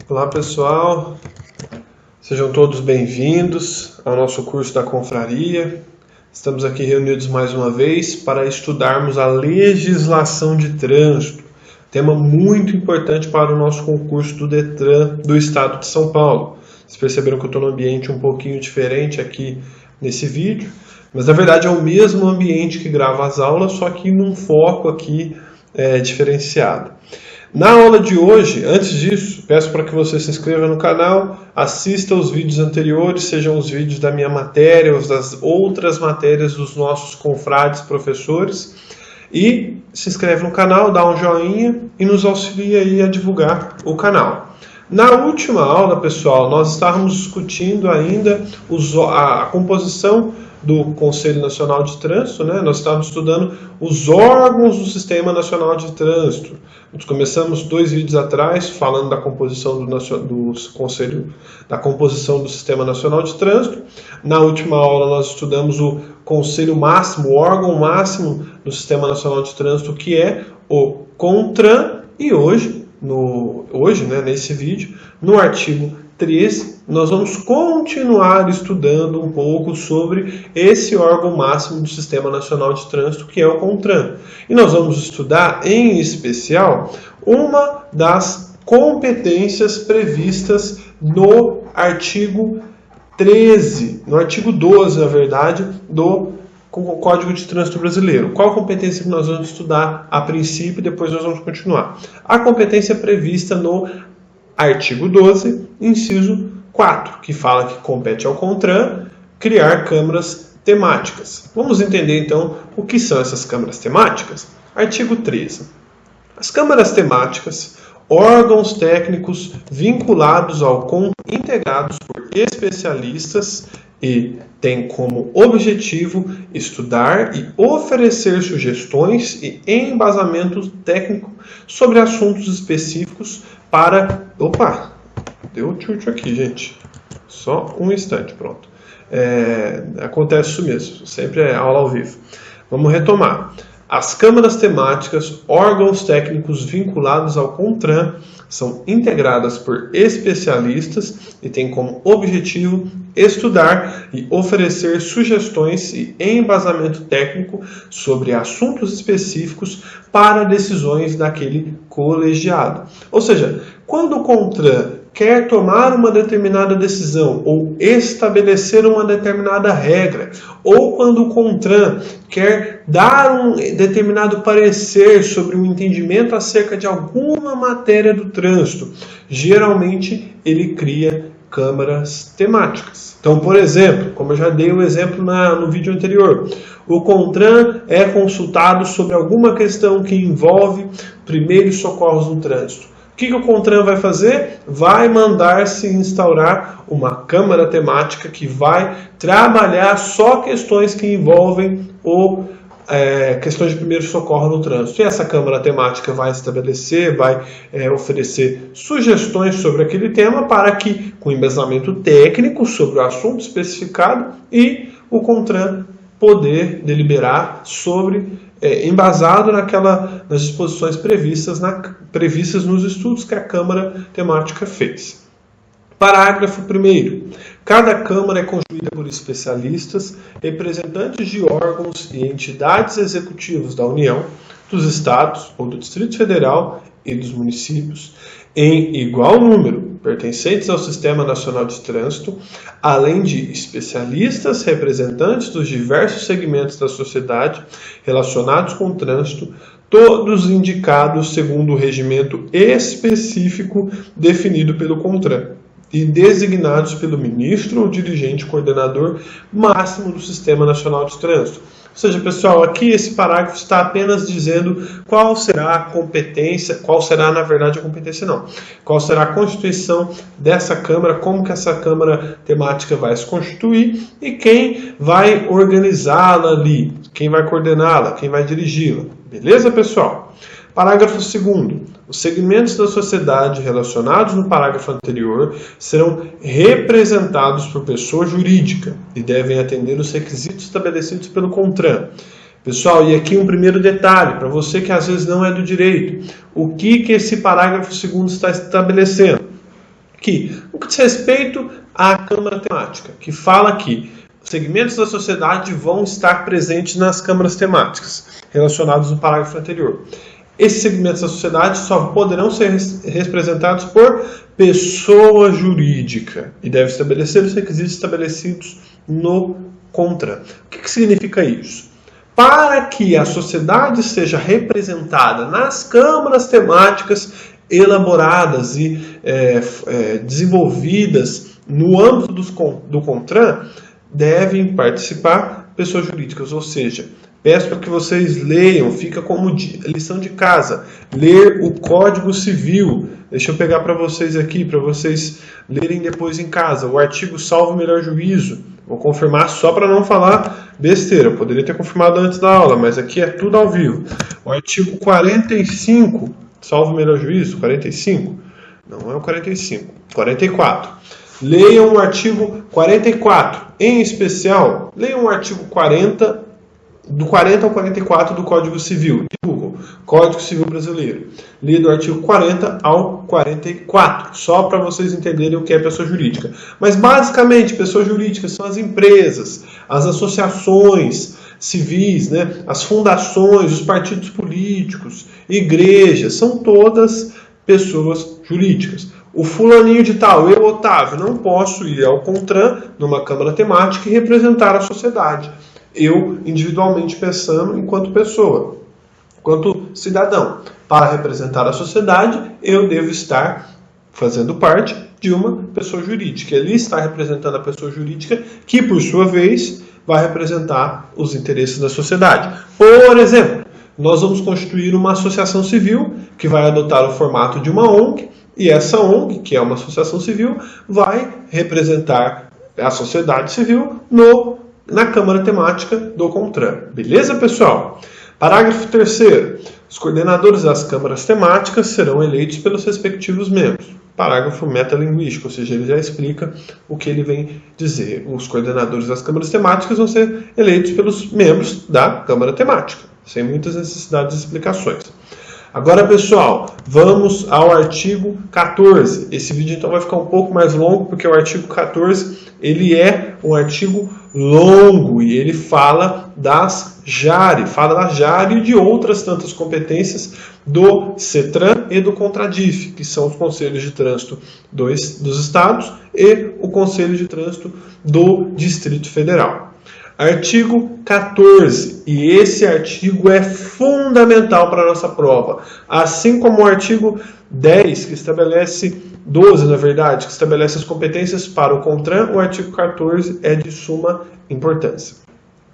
Olá pessoal, sejam todos bem-vindos ao nosso curso da Confraria. Estamos aqui reunidos mais uma vez para estudarmos a legislação de trânsito, tema muito importante para o nosso concurso do Detran do Estado de São Paulo. Vocês perceberam que eu estou num ambiente um pouquinho diferente aqui nesse vídeo, mas na verdade é o mesmo ambiente que grava as aulas, só que num foco aqui diferenciado. Na aula de hoje, antes disso, peço para que você se inscreva no canal, assista os vídeos anteriores, sejam os vídeos da minha matéria, ou das outras matérias dos nossos confrades professores, e se inscreve no canal, dá um joinha e nos auxilia aí a divulgar o canal. Na última aula, pessoal, nós estávamos discutindo ainda a composição do Conselho Nacional de Trânsito, né? Nós estávamos estudando os órgãos do Sistema Nacional de Trânsito. Nós começamos 2 vídeos atrás falando da composição da composição do Sistema Nacional de Trânsito. Na última aula nós estudamos o Conselho Máximo, o órgão máximo do Sistema Nacional de Trânsito, que é o CONTRAN, e hoje, nesse vídeo, no artigo 13, nós vamos continuar estudando um pouco sobre esse órgão máximo do Sistema Nacional de Trânsito, que é o CONTRAN. E nós vamos estudar, em especial, uma das competências previstas no artigo 13, no artigo 12, na verdade, do Código de Trânsito Brasileiro. Qual a competência que nós vamos estudar a princípio e depois nós vamos continuar? A competência prevista no artigo 12, inciso 4, que fala que compete ao CONTRAN criar câmaras temáticas. Vamos entender então o que são essas câmaras temáticas? Artigo 13. As câmaras temáticas, órgãos técnicos vinculados ao CONTRAN, integrados por especialistas e têm como objetivo estudar e oferecer sugestões e embasamento técnico sobre assuntos específicos para... Opa! Deu tchutchu aqui, gente. Só um instante, pronto. Acontece isso mesmo, sempre é aula ao vivo. Vamos retomar. As câmaras temáticas, órgãos técnicos vinculados ao CONTRAN, são integradas por especialistas e têm como objetivo estudar e oferecer sugestões e embasamento técnico sobre assuntos específicos para decisões daquele colegiado. Ou seja, quando o CONTRAN quer tomar uma determinada decisão ou estabelecer uma determinada regra, ou quando o CONTRAN quer dar um determinado parecer sobre um entendimento acerca de alguma matéria do trânsito, geralmente ele cria câmaras temáticas. Então, por exemplo, como eu já dei o exemplo no vídeo anterior, o CONTRAN é consultado sobre alguma questão que envolve primeiros socorros no trânsito. O que o CONTRAN vai fazer? Vai mandar se instaurar uma câmara temática que vai trabalhar só questões que envolvem questões de primeiro socorro no trânsito. E essa câmara temática vai estabelecer, vai oferecer sugestões sobre aquele tema para que, com embasamento técnico sobre o assunto especificado, e o CONTRAN poder deliberar sobre, embasado nas disposições previstas nos estudos que a Câmara Temática fez. Parágrafo 1º. Cada Câmara é constituída por especialistas, representantes de órgãos e entidades executivos da União, dos Estados ou do Distrito Federal e dos municípios, em igual número, pertencentes ao Sistema Nacional de Trânsito, além de especialistas representantes dos diversos segmentos da sociedade relacionados com o trânsito, todos indicados segundo o regimento específico definido pelo CONTRAN e designados pelo ministro ou dirigente coordenador máximo do Sistema Nacional de Trânsito. Ou seja, pessoal, aqui esse parágrafo está apenas dizendo qual será a competência, qual será a constituição dessa Câmara, como que essa Câmara temática vai se constituir e quem vai organizá-la ali, quem vai coordená-la, quem vai dirigi-la. Beleza, pessoal? Parágrafo 2º. Os segmentos da sociedade relacionados no parágrafo anterior serão representados por pessoa jurídica e devem atender os requisitos estabelecidos pelo CONTRAN. Pessoal, e aqui um primeiro detalhe, para você que às vezes não é do direito. O que esse parágrafo 2º está estabelecendo? que, no que diz respeito à Câmara Temática, que fala que segmentos da sociedade vão estar presentes nas câmaras temáticas, relacionados no parágrafo anterior. Esses segmentos da sociedade só poderão ser representados por pessoa jurídica e deve estabelecer os requisitos estabelecidos no CONTRAN. O que significa isso? Para que a sociedade seja representada nas câmaras temáticas elaboradas e desenvolvidas no âmbito do CONTRAN, devem participar pessoas jurídicas, ou seja, peço para que vocês leiam, fica como lição de casa, ler o Código Civil. Deixa eu pegar para vocês aqui, para vocês lerem depois em casa, o artigo salvo melhor juízo. Vou confirmar só para não falar besteira, eu poderia ter confirmado antes da aula, mas aqui é tudo ao vivo. O artigo 45, salvo melhor juízo, 45, não é o 45, 44. Leiam o artigo 44, em especial, leiam o artigo 40, do 40 ao 44 do Código Civil, Google, Código Civil Brasileiro. Leia do artigo 40 ao 44, só para vocês entenderem o que é pessoa jurídica. Mas basicamente, pessoas jurídicas são as empresas, as associações civis, né, as fundações, os partidos políticos, igrejas, são todas pessoas jurídicas. O fulaninho de tal, eu, Otávio, não posso ir ao CONTRAN, numa câmara temática, e representar a sociedade. Eu, individualmente pensando, enquanto pessoa, enquanto cidadão. Para representar a sociedade, eu devo estar fazendo parte de uma pessoa jurídica. Ele está representando a pessoa jurídica, que, por sua vez, vai representar os interesses da sociedade. Por exemplo, nós vamos constituir uma associação civil, que vai adotar o formato de uma ONG, e essa ONG, que é uma associação civil, vai representar a sociedade civil na Câmara Temática do CONTRAN. Beleza, pessoal? Parágrafo 3º. Os coordenadores das câmaras temáticas serão eleitos pelos respectivos membros. Parágrafo metalinguístico, ou seja, ele já explica o que ele vem dizer. Os coordenadores das câmaras temáticas vão ser eleitos pelos membros da Câmara Temática, sem muitas necessidades de explicações. Agora, pessoal, vamos ao artigo 14. Esse vídeo então vai ficar um pouco mais longo, porque o artigo 14 ele é um artigo longo e ele fala das JARE, e de outras tantas competências do CETRAN e do CONTRADIF, que são os conselhos de trânsito dos estados e o conselho de trânsito do Distrito Federal. Artigo 14, e esse artigo é fundamental para a nossa prova, assim como o artigo 10, que estabelece, 12 na verdade, que estabelece as competências para o CONTRAN, o artigo 14 é de suma importância.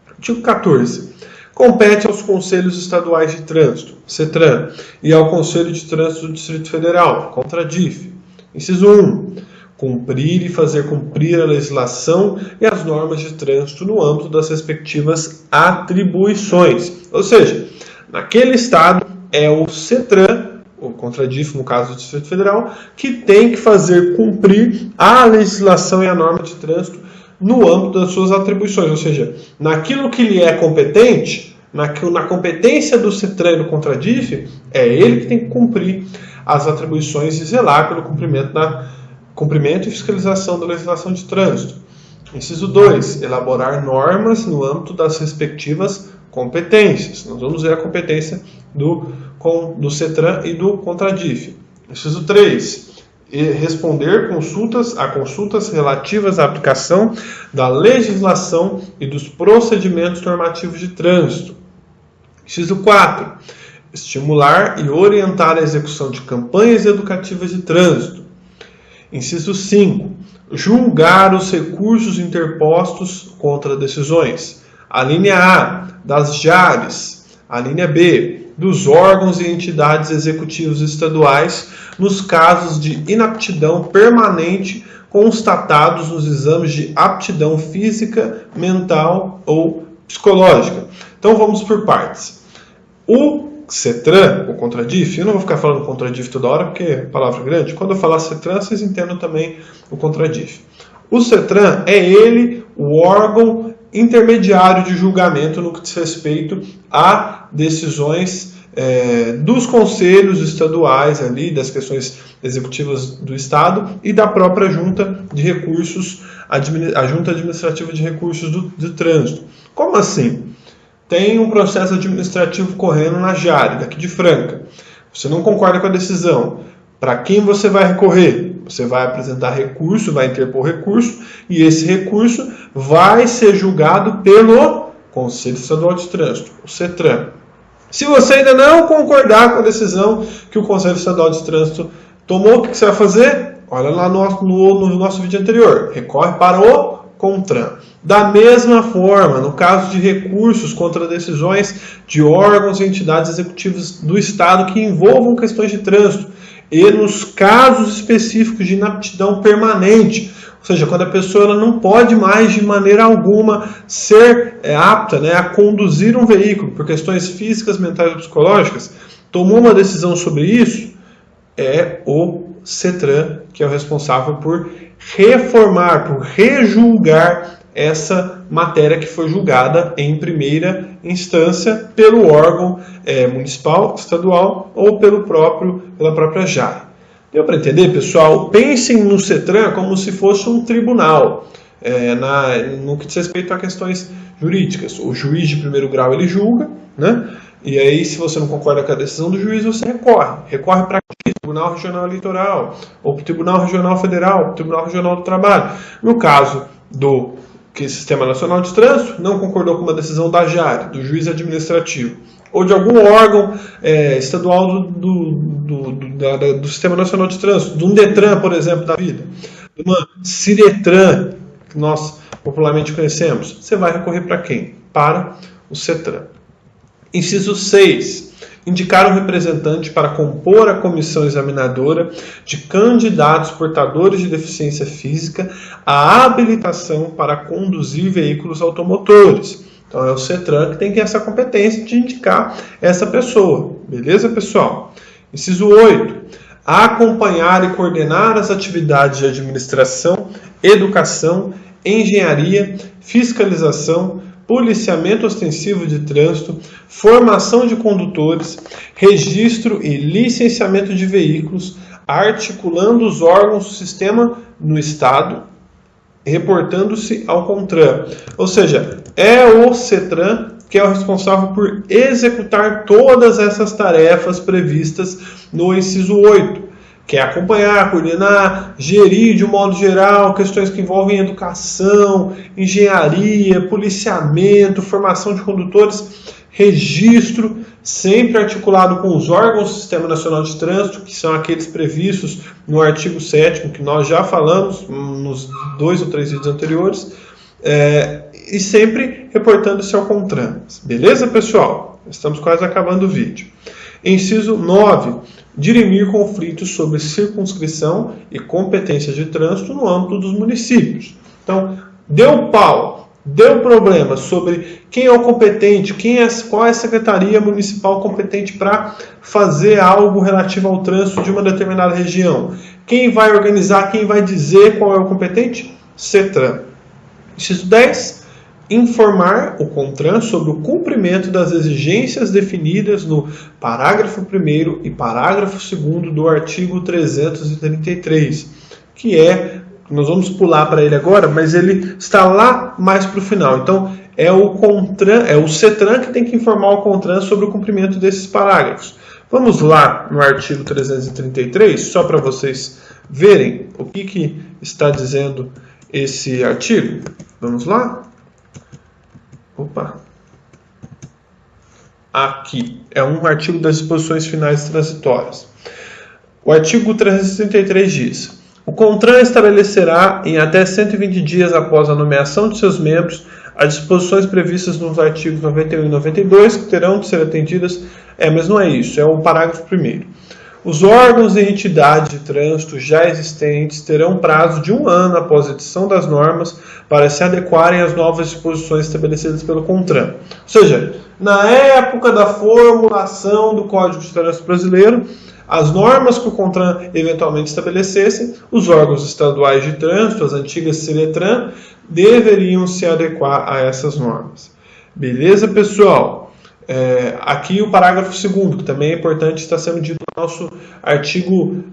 Artigo 14. Compete aos Conselhos Estaduais de Trânsito, CETRAN, e ao Conselho de Trânsito do Distrito Federal, CONTRADIF. Inciso 1. Cumprir e fazer cumprir a legislação e as normas de trânsito no âmbito das respectivas atribuições. Ou seja, naquele estado é o CETRAN, o CONTRADIF, no caso do Distrito Federal, que tem que fazer cumprir a legislação e a norma de trânsito no âmbito das suas atribuições. Ou seja, naquilo que ele é competente, na competência do CETRAN e do CONTRADIF, é ele que tem que cumprir as atribuições e zelar pelo cumprimento e fiscalização da legislação de trânsito. Inciso 2. Elaborar normas no âmbito das respectivas competências. Nós vamos ver a competência do CETRAN e do CONTRADIF. Inciso 3. Responder a consultas relativas à aplicação da legislação e dos procedimentos normativos de trânsito. Inciso 4. Estimular e orientar a execução de campanhas educativas de trânsito. Inciso 5. Julgar os recursos interpostos contra decisões. A linha A, das JARES. A linha B, dos órgãos e entidades executivos estaduais nos casos de inaptidão permanente constatados nos exames de aptidão física, mental ou psicológica. Então vamos por partes. O CETRAN, o CONTRADIF, eu não vou ficar falando CONTRADIF toda hora porque é palavra grande. Quando eu falar CETRAN, vocês entendam também o CONTRADIF. O CETRAN é ele, o órgão intermediário de julgamento no que diz respeito a decisões dos conselhos estaduais, ali, das questões executivas do Estado e da própria Junta de Recursos, a Junta Administrativa de Recursos do Trânsito. Como assim? Tem um processo administrativo correndo na Jari, daqui de Franca. Você não concorda com a decisão. Para quem você vai recorrer? Você vai apresentar recurso, vai interpor recurso, e esse recurso vai ser julgado pelo Conselho Estadual de Trânsito, o CETRAN. Se você ainda não concordar com a decisão que o Conselho Estadual de Trânsito tomou, o que você vai fazer? Olha lá no nosso vídeo anterior. Recorre para o CONTRAN. Da mesma forma, no caso de recursos contra decisões de órgãos e entidades executivas do Estado que envolvam questões de trânsito, e nos casos específicos de inaptidão permanente, ou seja, quando a pessoa ela não pode mais de maneira alguma ser apta, a conduzir um veículo por questões físicas, mentais ou psicológicas, tomou uma decisão sobre isso, é o CETRAN que é o responsável por reformar, por rejulgar essa matéria que foi julgada em primeira instância pelo órgão municipal, estadual ou pela própria Jari. Deu para entender, pessoal? Pensem no CETRAN como se fosse um tribunal, no que diz respeito a questões jurídicas. O juiz de primeiro grau ele julga, e aí se você não concorda com a decisão do juiz, você recorre. Recorre para o Tribunal Regional Eleitoral, ou para o Tribunal Regional Federal, para o Tribunal Regional do Trabalho. No caso do Sistema Nacional de Trânsito, não concordou com uma decisão da Jari, do juiz administrativo, ou de algum órgão estadual do Sistema Nacional de Trânsito, de um DETRAN, por exemplo, da vida, de uma CIRETRAN, que nós popularmente conhecemos, você vai recorrer para quem? Para o CETRAN. Inciso 6. Indicar um representante para compor a comissão examinadora de candidatos portadores de deficiência física à habilitação para conduzir veículos automotores. Então é o CETRAN que tem essa competência de indicar essa pessoa. Beleza, pessoal? Inciso 8. Acompanhar e coordenar as atividades de administração, educação, engenharia, fiscalização, policiamento ostensivo de trânsito, formação de condutores, registro e licenciamento de veículos, articulando os órgãos do sistema no Estado, reportando-se ao CONTRAN. Ou seja, é o CETRAN que é o responsável por executar todas essas tarefas previstas no inciso 8. Que é acompanhar, coordenar, gerir de um modo geral questões que envolvem educação, engenharia, policiamento, formação de condutores, registro, sempre articulado com os órgãos do Sistema Nacional de Trânsito, que são aqueles previstos no artigo 7º, que nós já falamos nos 2 ou 3 vídeos anteriores, e sempre reportando-se ao CONTRAN. Beleza, pessoal? Estamos quase acabando o vídeo. Inciso 9. Dirimir conflitos sobre circunscrição e competência de trânsito no âmbito dos municípios. Então, deu pau, deu problema sobre quem é o competente, qual é a secretaria municipal competente para fazer algo relativo ao trânsito de uma determinada região. Quem vai organizar, quem vai dizer qual é o competente? CETRAN. Inciso 10. Informar o CONTRAN sobre o cumprimento das exigências definidas no parágrafo 1º e parágrafo 2º do artigo 333, que nós vamos pular para ele agora, mas ele está lá mais para o final. Então, é o CONTRAN, é o CETRAN que tem que informar o CONTRAN sobre o cumprimento desses parágrafos. Vamos lá no artigo 333, só para vocês verem o que está dizendo esse artigo. Vamos lá? Opa! Aqui é um artigo das disposições finais transitórias. O artigo 333 diz: o CONTRAN estabelecerá em até 120 dias após a nomeação de seus membros as disposições previstas nos artigos 91 e 92 que terão de ser atendidas. Mas não é isso, é o parágrafo 1º. Os órgãos e entidades de trânsito já existentes terão prazo de 1 ano após a edição das normas para se adequarem às novas disposições estabelecidas pelo CONTRAN. Ou seja, na época da formulação do Código de Trânsito Brasileiro, as normas que o CONTRAN eventualmente estabelecessem, os órgãos estaduais de trânsito, as antigas CIRETRAN, deveriam se adequar a essas normas. Beleza, pessoal? Aqui o parágrafo 2º, que também é importante, está sendo dito no nosso artigo,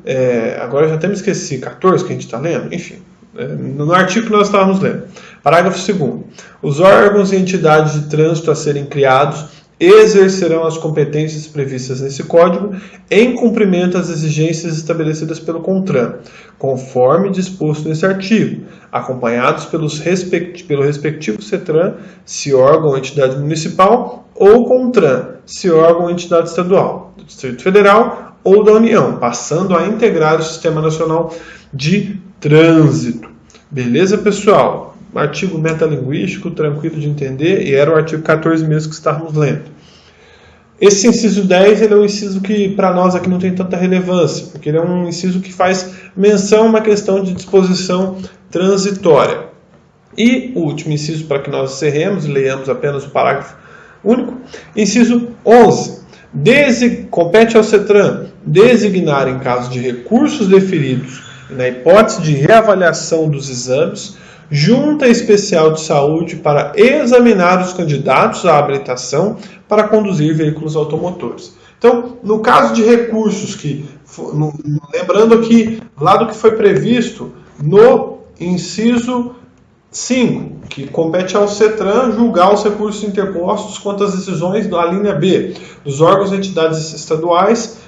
agora eu já até me esqueci, 14 que a gente está lendo, enfim, no artigo que nós estávamos lendo. Parágrafo 2º. Os órgãos e entidades de trânsito a serem criados exercerão as competências previstas nesse Código em cumprimento às exigências estabelecidas pelo CONTRAN, conforme disposto nesse artigo, acompanhados pelo respectivo CETRAN, se órgão ou entidade municipal, ou CONTRAN, se órgão ou entidade estadual, do Distrito Federal ou da União, passando a integrar o Sistema Nacional de Trânsito. Beleza, pessoal? Artigo metalinguístico, tranquilo de entender, e era o artigo 14 mesmo que estávamos lendo. Esse inciso 10 ele é um inciso que para nós aqui não tem tanta relevância, porque ele é um inciso que faz menção a uma questão de disposição transitória. E o último inciso, para que nós encerremos e leiamos apenas o parágrafo único, inciso 11. Compete ao CETRAN designar, em caso de recursos deferidos e na hipótese de reavaliação dos exames, Junta Especial de Saúde para examinar os candidatos à habilitação para conduzir veículos automotores. Então, no caso de recursos, lembrando aqui lá do que foi previsto no inciso 5, que compete ao CETRAN julgar os recursos interpostos quanto às decisões da linha B, dos órgãos e entidades estaduais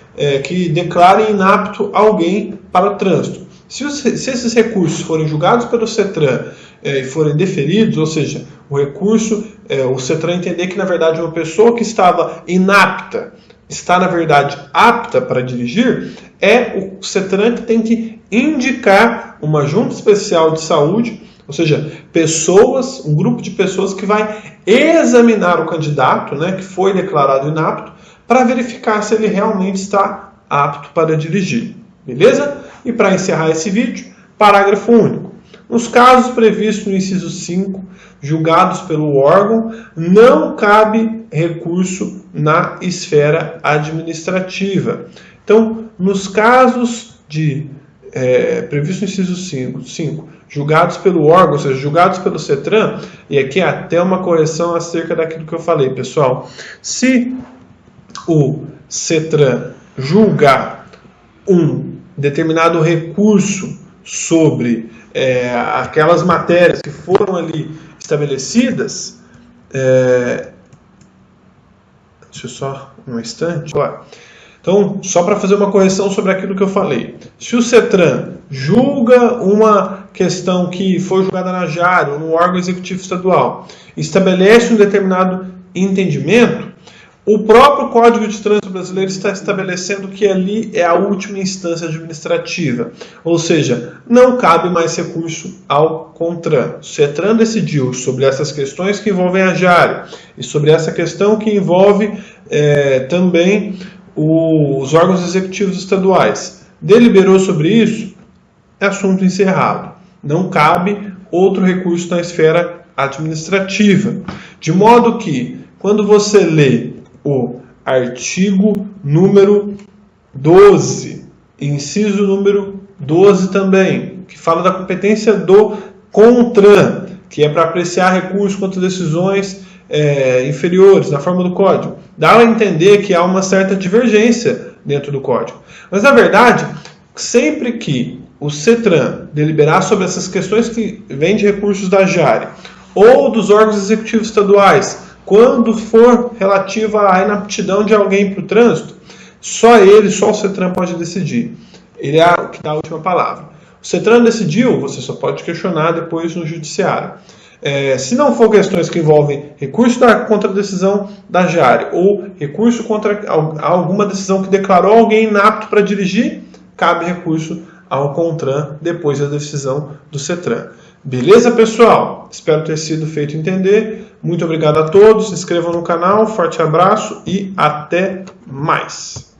que declarem inapto alguém para o trânsito. Se esses recursos forem julgados pelo CETRAN e forem deferidos, ou seja, o CETRAN entender que, na verdade, uma pessoa que estava inapta está, na verdade, apta para dirigir, é o CETRAN que tem que indicar uma junta especial de saúde, ou seja, um grupo de pessoas que vai examinar o candidato, que foi declarado inapto, para verificar se ele realmente está apto para dirigir. Beleza? E para encerrar esse vídeo, parágrafo único. Nos casos previstos no inciso 5, julgados pelo órgão, não cabe recurso na esfera administrativa. Então, nos casos previsto no inciso 5, julgados pelo órgão, ou seja, julgados pelo CETRAN, e aqui até uma correção acerca daquilo que eu falei, pessoal. Se o CETRAN julgar um determinado recurso sobre aquelas matérias que foram ali estabelecidas, deixa eu só um instante. Então, só para fazer uma correção sobre aquilo que eu falei. Se o CETRAN julga uma questão que foi julgada na JARE ou no órgão executivo estadual, estabelece um determinado entendimento, o próprio Código de Trânsito Brasileiro está estabelecendo que ali é a última instância administrativa, ou seja, não cabe mais recurso ao CONTRAN. O CETRAN decidiu sobre essas questões que envolvem a JARE e sobre essa questão que envolve também os órgãos executivos estaduais. Deliberou sobre isso, é assunto encerrado. Não cabe outro recurso na esfera administrativa. De modo que, quando você lê o artigo número 12, inciso número 12 também, que fala da competência do CONTRAN, que é para apreciar recursos contra decisões inferiores, na forma do Código. Dá a entender que há uma certa divergência dentro do Código. Mas, na verdade, sempre que o CETRAN deliberar sobre essas questões que vêm de recursos da JARE ou dos órgãos executivos estaduais, quando for relativa à inaptidão de alguém para o trânsito, só o CETRAN pode decidir. Ele é o que dá a última palavra. O CETRAN decidiu, você só pode questionar depois no judiciário. Se não for questões que envolvem recurso contra a decisão da JARE ou recurso contra alguma decisão que declarou alguém inapto para dirigir, cabe recurso ao CONTRAN depois da decisão do CETRAN. Beleza, pessoal? Espero ter sido feito entender. Muito obrigado a todos. Se inscrevam no canal. Forte abraço e até mais.